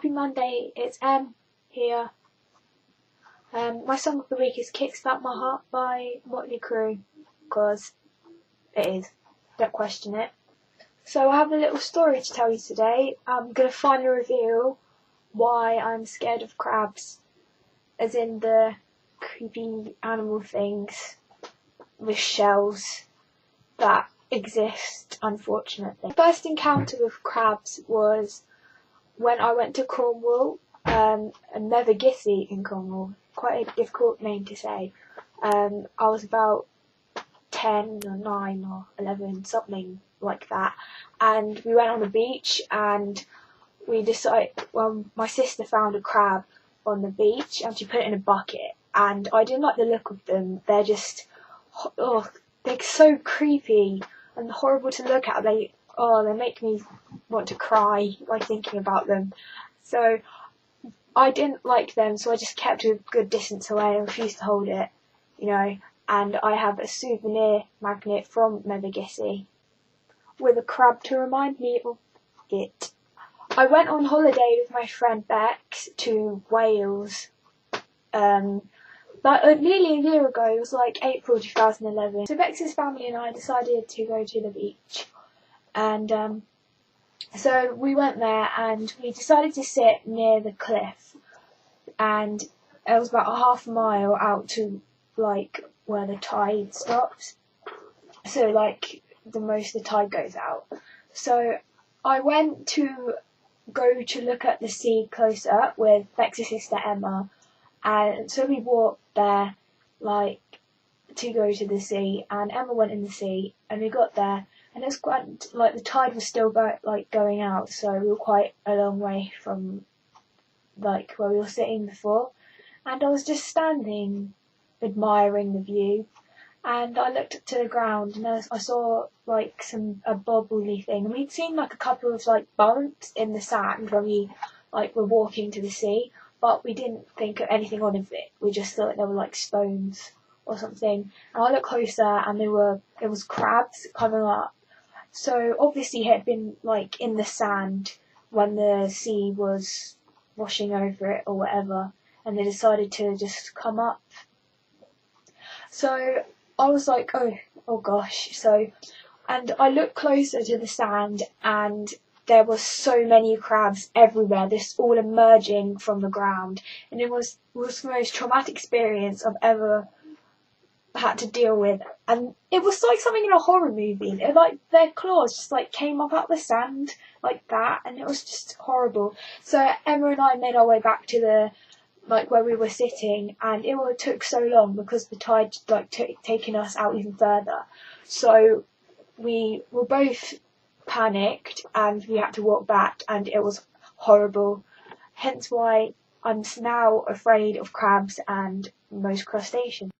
Happy Monday, it's Em here. My song of the week is Kickstart My Heart by Motley Crue, because it is, don't question it. So I have a little story to tell you today. I'm going to finally reveal why I'm scared of crabs, as in the creepy animal things with shells that exist, unfortunately. My first encounter with crabs was when I went to Cornwall, Mevergissey in Cornwall, quite a difficult name to say. I was about 10 or 9 or 11, something like that, and we went on the beach and we decided, well, my sister found a crab on the beach and she put it in a bucket, and I didn't like the look of them. They're just, they're so creepy and horrible to look at. They make me want to cry by thinking about them. So I didn't like them, so I just kept a good distance away and refused to hold it, and I have a souvenir magnet from Mevergissey with a crab to remind me of it. I went on holiday with my friend Bex to Wales, nearly a year ago. It was like April 2011. So Bex's family and I decided to go to the beach, and so we went there and we decided to sit near the cliff, and it was about a half a mile out to like where the tide stops, so like the tide goes out. So I went to go to look at the sea closer with Bex's sister Emma, and so we walked there like to go to the sea, and Emma went in the sea and we got there. And it was quite, like, the tide was still going out, so we were quite a long way from, like, where we were sitting before. And I was just standing, admiring the view, and I looked up to the ground, and I saw, like, a bobbly thing. And we'd seen, like, a couple of, like, bumps in the sand when we, like, were walking to the sea, but we didn't think of anything of it. We just thought they were, like, stones or something. And I looked closer, and it was crabs coming up. So obviously it had been like in the sand when the sea was washing over it or whatever, and they decided to just come up. So I was like, oh gosh. And I looked closer to the sand, and there were so many crabs everywhere, this all emerging from the ground, and it was the most traumatic experience I've ever had to deal with. And it was like something in a horror movie. Like their claws just like came up out the sand like that, and it was just horrible. So Emma and I made our way back to the where we were sitting, and it took so long because the tide taking us out even further. So we were both panicked and we had to walk back, and it was horrible. Hence why I'm now afraid of crabs and most crustaceans.